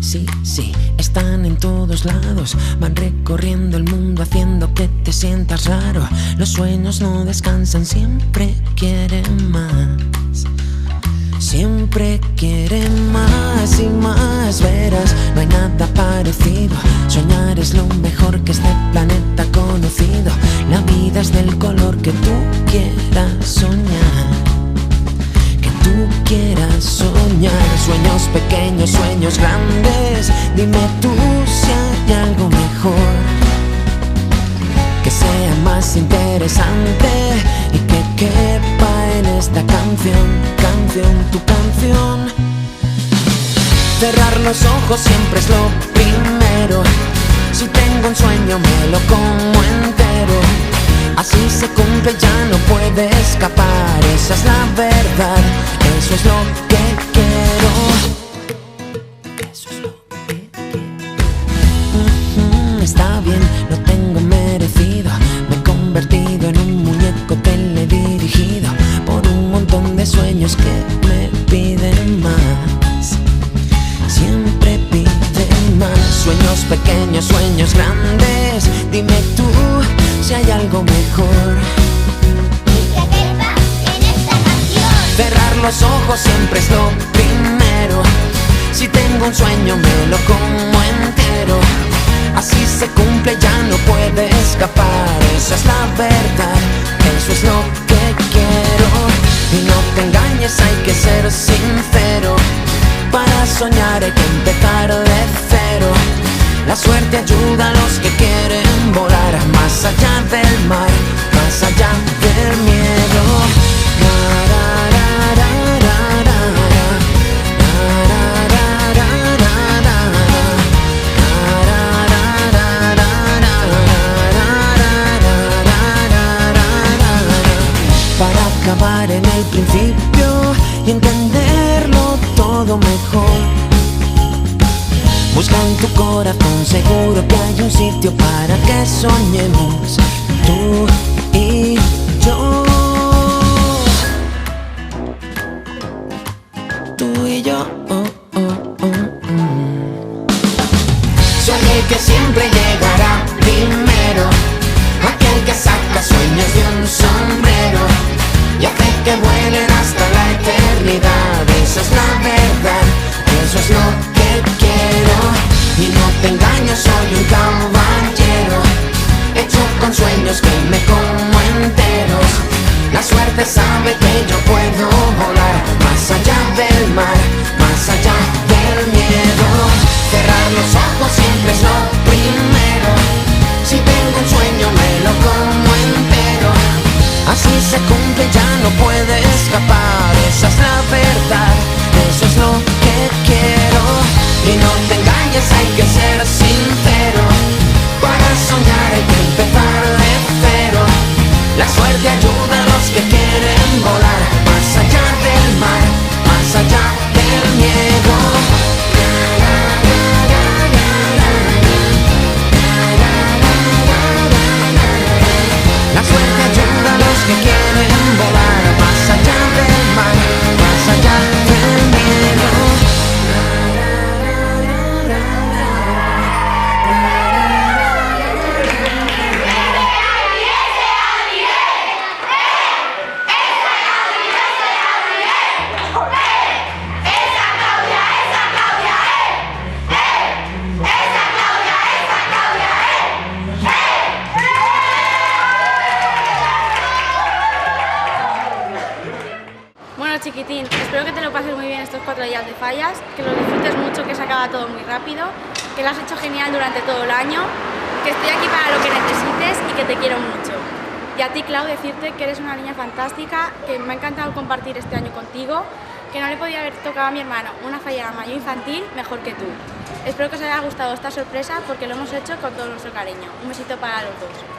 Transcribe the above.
sí, sí, están en todos lados. Van recorriendo el mundo haciendo que te sientas raro. Los sueños no descansan, siempre quieren más. Siempre quieren más y más, verás, no hay nada parecido. Soñar es lo mejor que este planeta ha conocido. La vida es del color que tú quieras soñar. Que tú quieras soñar. Sueños pequeños, sueños grandes. Dime tú si hay algo mejor, que sea más interesante y que quepa en esta canción, tu canción. Cerrar los ojos siempre es lo primero. Si tengo un sueño me lo como entero. Así se cumple, ya no puede escapar. Esa es la verdad, eso es lo que quiero. Eso es lo que quiero. Está bien, lo tengo merecido. Me he convertido en un muñeco teledirigido por un montón de sueños que me piden más. Siempre piden más. Sueños pequeños, sueños grandes. Dime tú si hay algo mejor, que quepa en esta canción. cerrar los ojos siempre es lo primero. Si tengo un sueño me lo como entero. Así se cumple, ya no puede escapar. Esa es la verdad, eso es lo que quiero. Y no te engañes, hay que ser sincero. Para soñar hay que empezar de cero. La suerte ayuda a los que quieren volar más allá del mar, más allá del miedo. Para acabar en el principio y entenderlo todo mejor, busca en tu corazón, seguro que hay un sitio para que soñemos tú y yo. Tú y yo. Soñé que siempre llegará primero aquel que saca sueños de un sombrero y hace que vuelen hasta la eternidad. Esa es la verdad, eso es lo que quiero. Y no te engañes, soy un caballero hecho con sueños que me como enteros. La suerte sabe que yo puedo volar más allá del mar, más allá del miedo. Cerrar los ojos siempre es lo primero. Si tengo un sueño me lo como entero. Así se cumple, ya no puede escapar. Esa es la verdad, eso es lo que quiero. Y no te engañes, hay que ser sincero. Para soñar hay que empezar de cero. La suerte ayuda a los que quieren volar más allá del mar, más allá del miedo. La suerte ayuda a los que quieren volar más allá del mar, más allá del miedo. Bueno, chiquitín, espero que te lo pases muy bien estos 4 días de fallas, que lo disfrutes mucho, que se acaba todo muy rápido, que lo has hecho genial durante todo el año, que estoy aquí para lo que necesites y que te quiero mucho. Y a ti, Clau, decirte que eres una niña fantástica, que me ha encantado compartir este año contigo, que no le podía haber tocado a mi hermano una falla mayor infantil mejor que tú. Espero que os haya gustado esta sorpresa porque lo hemos hecho con todo nuestro cariño. Un besito para los dos.